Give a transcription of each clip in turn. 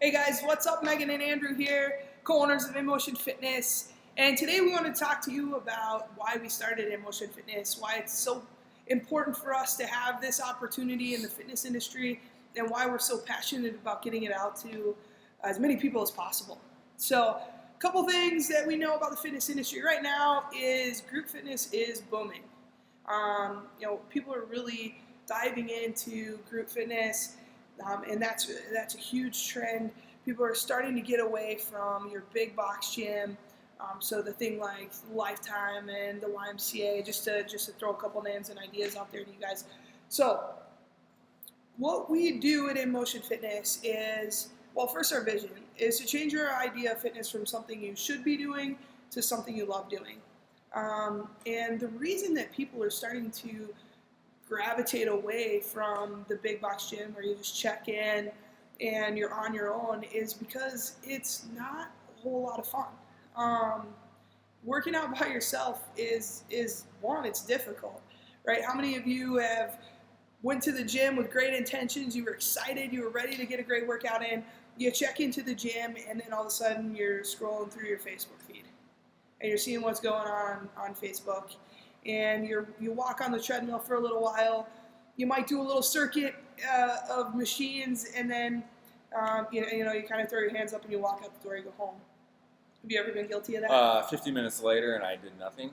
Hey guys, what's up? Megan and Andrew here, co-owners of InMotion Fitness. And today we want to talk to you about why we started InMotion Fitness, why it's so important for us to have this opportunity in the fitness industry, and why we're so passionate about getting it out to as many people as possible. So, a couple things that we know about the fitness industry right now is group fitness is booming. People are really diving into group fitness. And that's a huge trend. People are starting to get away from your big box gym. So the thing like Lifetime and the YMCA, just to throw a couple names and ideas out there to you guys. So what we do at InMotion Fitness is, well, first our vision is to change your idea of fitness from something you should be doing to something you love doing. And the reason that people are starting to gravitate away from the big box gym where you just check in and you're on your own is because it's not a whole lot of fun. Working out by yourself is one, it's difficult, right? How many of you have went to the gym with great intentions, you were excited, you were ready to get a great workout in, you check into the gym, and then all of a sudden you're scrolling through your Facebook feed and you're seeing what's going on Facebook, and you walk on the treadmill for a little while. You might do a little circuit of machines, and then you kind of throw your hands up and you walk out the door. You go home. Have you ever been guilty of that? 50 minutes later, and I did nothing.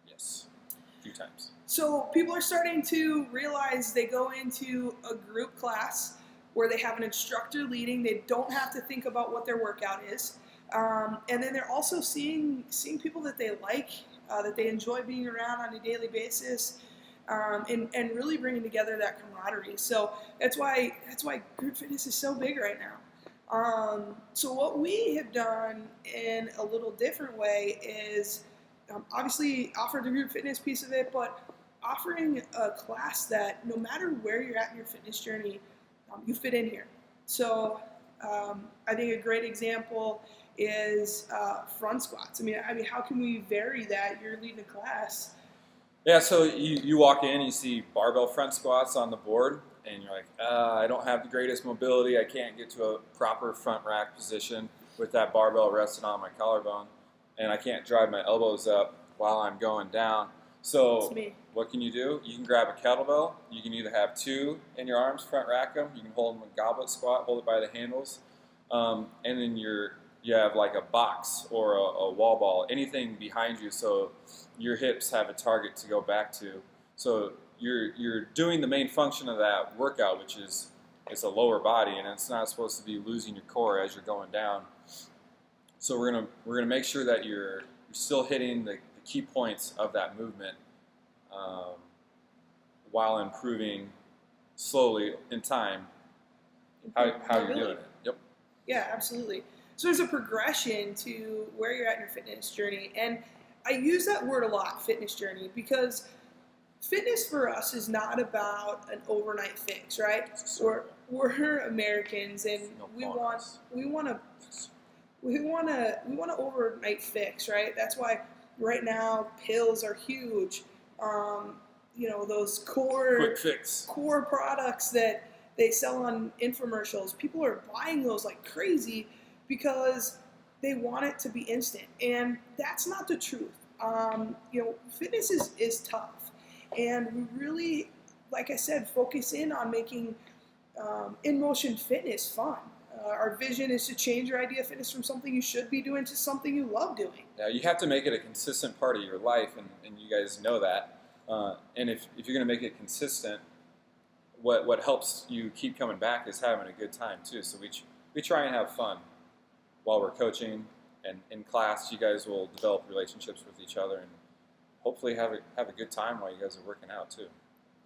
Yes, a few times. So people are starting to realize they go into a group class where they have an instructor leading. They don't have to think about what their workout is. And then they're also seeing people that they like, that they enjoy being around on a daily basis, and really bringing together that camaraderie. So that's why group fitness is so big right now. So what we have done in a little different way is obviously offer the group fitness piece of it, but offering a class that no matter where you're at in your fitness journey, you fit in here. So I think a great example is front squats. I mean, how can we vary that? You're leading a class. Yeah, so you walk in, you see barbell front squats on the board, and you're like, I don't have the greatest mobility. I can't get to a proper front rack position with that barbell resting on my collarbone, and I can't drive my elbows up while I'm going down. So what can you do? You can grab a kettlebell. You can either have two in your arms, front rack them. You can hold them in goblet squat, hold it by the handles, and then you have like a box or a wall ball, anything behind you, so your hips have a target to go back to. So you're doing the main function of that workout, which is it's a lower body, and it's not supposed to be losing your core as you're going down. So we're gonna make sure that you're still hitting the key points of that movement while improving slowly in time how you're doing it. Yep. Yeah, absolutely. So there's a progression to where you're at in your fitness journey. And I use that word a lot, fitness journey, because fitness for us is not about an overnight fix, right? We're Americans, and we want to overnight fix, right? That's why right now pills are huge. Those quick fix core products that they sell on infomercials, people are buying those like crazy because they want it to be instant, and that's not the truth. Fitness is tough, and we really, like I said, focus in on making InMotion Fitness fun. Our vision is to change your idea of fitness from something you should be doing to something you love doing. Yeah, you have to make it a consistent part of your life, and you guys know that. And if you're going to make it consistent, what helps you keep coming back is having a good time too. So we try and have fun while we're coaching, and in class you guys will develop relationships with each other and hopefully have a good time while you guys are working out too.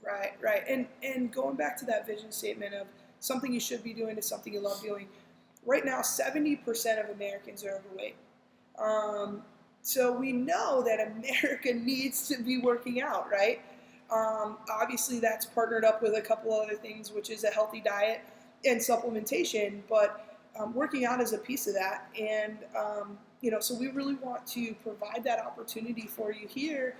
Right. And going back to that vision statement of something you should be doing to something you love doing, right now 70% of Americans are overweight. So we know that America needs to be working out, right? Obviously that's partnered up with a couple other things, which is a healthy diet and supplementation, but working out is a piece of that. And so we really want to provide that opportunity for you here,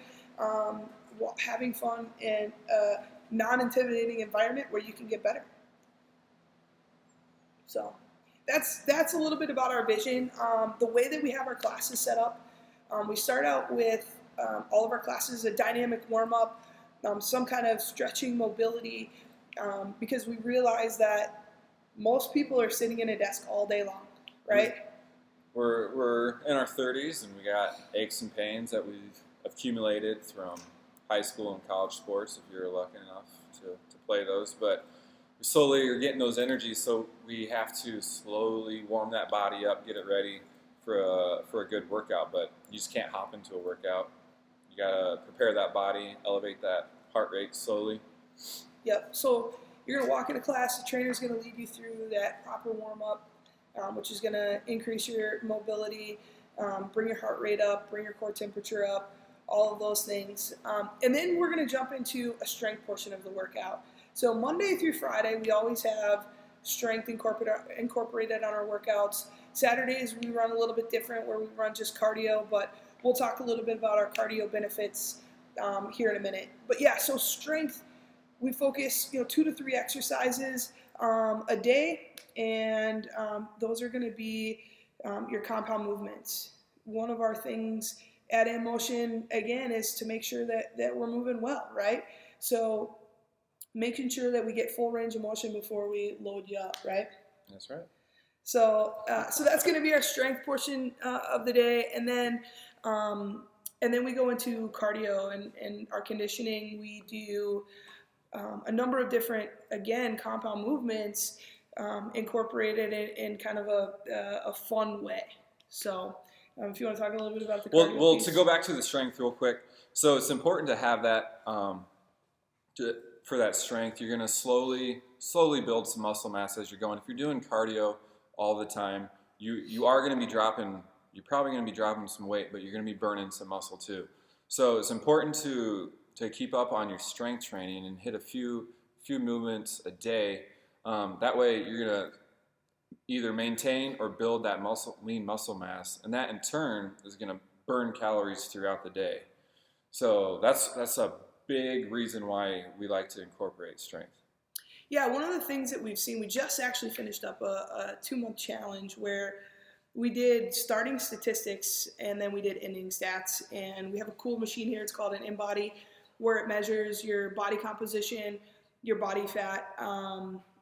having fun in a non-intimidating environment where you can get better. So that's a little bit about our vision. The way that we have our classes set up, we start out with all of our classes a dynamic warm up, some kind of stretching mobility, because we realize that most people are sitting in a desk all day long, right? We're in our 30s and we got aches and pains that we've accumulated from high school and college sports if you're lucky enough to play those. But we slowly are getting those energies, so we have to slowly warm that body up, get it ready for a good workout. But you just can't hop into a workout. You gotta prepare that body, elevate that heart rate slowly. Yep. So you're gonna walk into class. The trainer's gonna lead you through that proper warm up, which is gonna increase your mobility, bring your heart rate up, bring your core temperature up, all of those things. And then we're gonna jump into a strength portion of the workout. So Monday through Friday, we always have strength incorporated on our workouts. Saturdays we run a little bit different, where we run just cardio, but we'll talk a little bit about our cardio benefits here in a minute. But yeah, so strength, we focus 2 to 3 exercises a day, and those are going to be your compound movements. One of our things at InMotion, again, is to make sure that we're moving well, right? So making sure that we get full range of motion before we load you up, right? That's right. So that's going to be our strength portion of the day, and then we go into cardio and our conditioning. We do a number of different, again, compound movements incorporated in kind of a fun way. So if you want to talk a little bit about the cardio Well, piece. to go back to the strength real quick, so it's important to have that for that strength. You're going to slowly build some muscle mass as you're going. If you're doing cardio all the time, you are going to be dropping. You're probably going to be dropping some weight, but you're going to be burning some muscle too. So it's important to keep up on your strength training and hit a few movements a day. That way, you're going to either maintain or build that lean muscle mass, and that in turn is going to burn calories throughout the day. So that's a big reason why we like to incorporate strength. Yeah, one of the things that we've seen, we just actually finished up a 2-month challenge where we did starting statistics and then we did ending stats. And we have a cool machine here. It's called an InBody, where it measures your body composition, your body fat,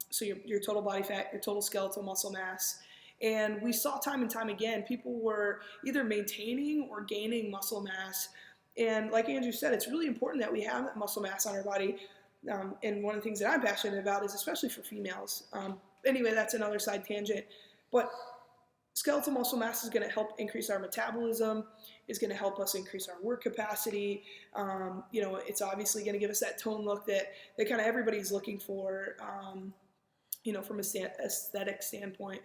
so your total body fat, your total skeletal muscle mass. And we saw time and time again, people were either maintaining or gaining muscle mass. And like Andrew said, it's really important that we have that muscle mass on our body. And one of the things that I'm passionate about is especially for females. Anyway, that's another side tangent. But skeletal muscle mass is going to help increase our metabolism. It's going to help us increase our work capacity. It's obviously going to give us that tone look that kind of everybody's looking for, from a aesthetic standpoint.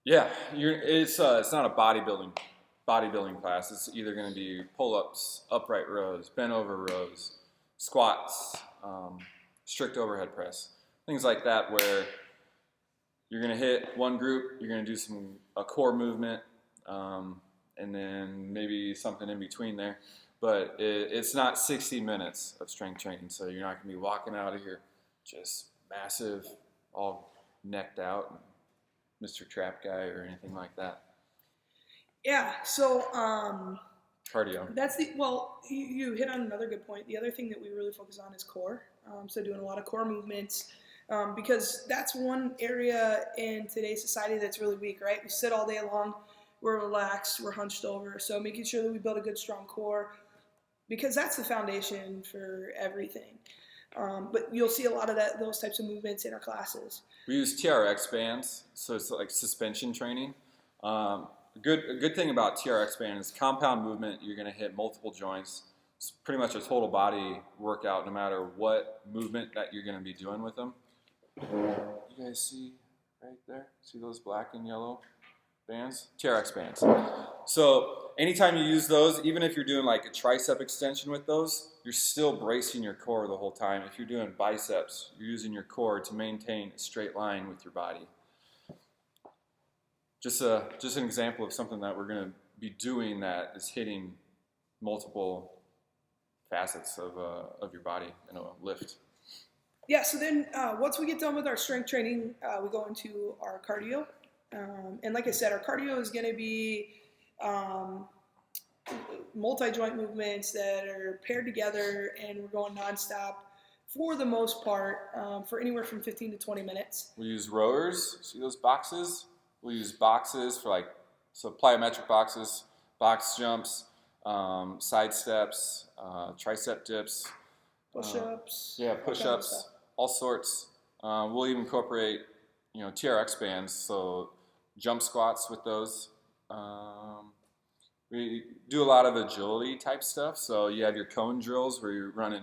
Yeah, it's not a bodybuilding class. It's either going to be pull-ups, upright rows, bent over rows, squats, strict overhead press, things like that, where you're going to hit one group, you're going to do a core movement, and then maybe something in between there. But it's not 60 minutes of strength training, so you're not going to be walking out of here just massive, all necked out, Mr. Trap Guy or anything like that. Yeah, so cardio. You hit on another good point. The other thing that we really focus on is core. So doing a lot of core movements, because that's one area in today's society that's really weak, right? We sit all day long, we're relaxed, we're hunched over. So making sure that we build a good, strong core, because that's the foundation for everything. But you'll see a lot of those types of movements in our classes. We use TRX bands, so it's like suspension training. A good thing about TRX band is compound movement. You're going to hit multiple joints. It's pretty much a total body workout, no matter what movement that you're going to be doing with them. You guys see right there? See those black and yellow bands? TRX bands. So anytime you use those, even if you're doing like a tricep extension with those, you're still bracing your core the whole time. If you're doing biceps, you're using your core to maintain a straight line with your body. Just an example of something that we're going to be doing that is hitting multiple facets of your body in a lift. Yeah, so then once we get done with our strength training, we go into our cardio. And like I said, our cardio is going to be multi-joint movements that are paired together, and we're going nonstop for the most part for anywhere from 15 to 20 minutes. We use rowers. See those boxes? We'll use boxes for plyometric boxes, box jumps, side steps, tricep dips. Push-ups. Push-ups, all sorts. We'll even incorporate, TRX bands, so jump squats with those. We do a lot of agility type stuff. So you have your cone drills where you're running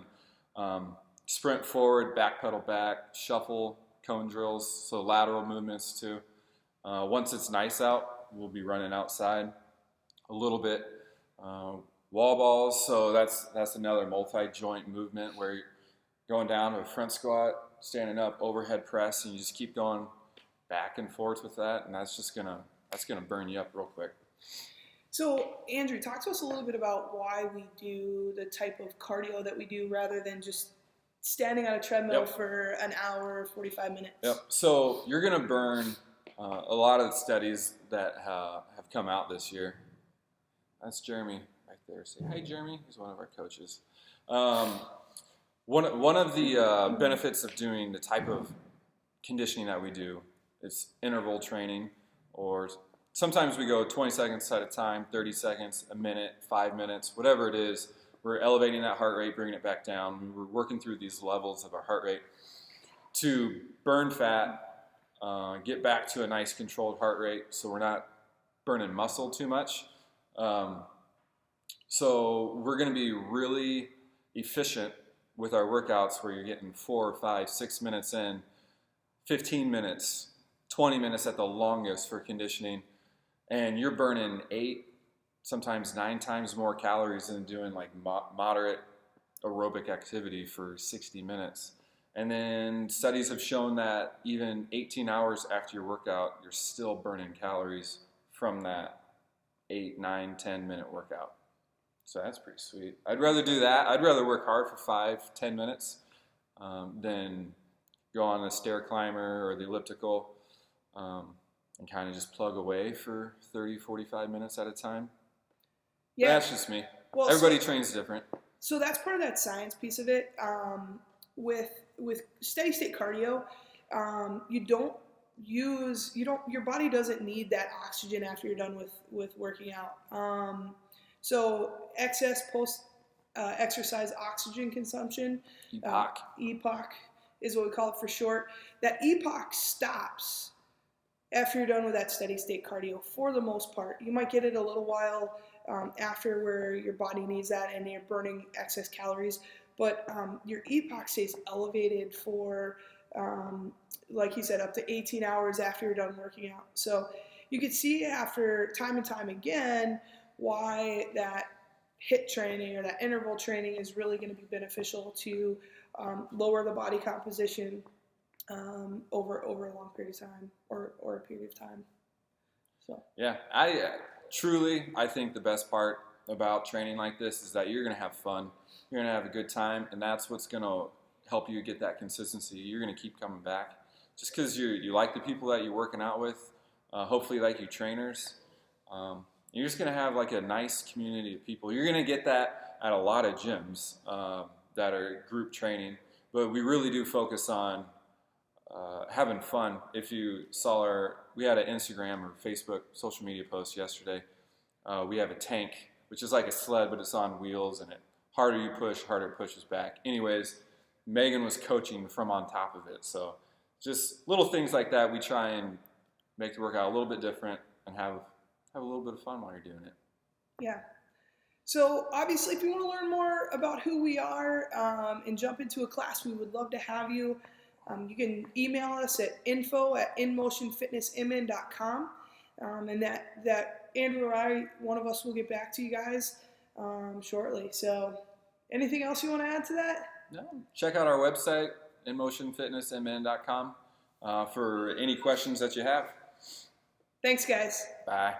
sprint forward, back pedal back, shuffle cone drills, so lateral movements too. Once it's nice out, we'll be running outside a little bit. Wall balls, so that's another multi-joint movement where you're going down to a front squat, standing up, overhead press, and you just keep going back and forth with that, and that's gonna burn you up real quick. So, Andrew, talk to us a little bit about why we do the type of cardio that we do rather than just standing on a treadmill for an hour, 45 minutes. Yep. So you're gonna burn a lot of the studies that have come out this year. That's Jeremy right there. Say hi, Jeremy. He's one of our coaches. One of the benefits of doing the type of conditioning that we do is interval training, or sometimes we go 20 seconds at a time, 30 seconds, a minute, 5 minutes, whatever it is. We're elevating that heart rate, bringing it back down. We're working through these levels of our heart rate to burn fat, get back to a nice controlled heart rate so we're not burning muscle too much. So we're going to be really efficient with our workouts where you're getting 4, 5, 6 minutes in, 15 minutes, 20 minutes at the longest for conditioning, and you're burning 8, sometimes 9 times more calories than doing like moderate aerobic activity for 60 minutes. And then studies have shown that even 18 hours after your workout, you're still burning calories from that 8, 9, 10 minute workout. So that's pretty sweet. I'd rather do that. I'd rather work hard for 5, 10 minutes than go on the stair climber or the elliptical and kind of just plug away for 30, 45 minutes at a time. Yeah. That's just me. Well, everybody trains different. So that's part of that science piece of it. With steady state cardio, your body doesn't need that oxygen after you're done with working out. So excess post exercise oxygen consumption, EPOC is what we call it for short. That EPOC stops after you're done with that steady state cardio for the most part. You might get it a little while after where your body needs that and you're burning excess calories, but your EPOC stays elevated for, like you said, up to 18 hours after you're done working out. So you can see after time and time again why that HIIT training or that interval training is really going to be beneficial to lower the body composition over a long period of time or a period of time. So yeah, I think the best part about training like this is that you're going to have fun. You're going to have a good time, and that's what's going to help you get that consistency. You're going to keep coming back just because you like the people that you're working out with, hopefully like your trainers. You're just going to have like a nice community of people. You're going to get that at a lot of gyms that are group training, but we really do focus on having fun. If you saw we had an Instagram or Facebook social media post yesterday. We have a tank, which is like a sled, but it's on wheels, and harder you push, harder it pushes back. Anyways, Megan was coaching from on top of it. So just little things like that, we try and make the workout a little bit different and have a little bit of fun while you're doing it. Yeah. So obviously, if you want to learn more about who we are and jump into a class, we would love to have you. You can email us at info@inmotionfitnessmn.com, and that Andrew or I, one of us, will get back to you guys shortly. So anything else you want to add to that? No. Check out our website, inmotionfitnessmn.com, for any questions that you have. Thanks, guys. Bye.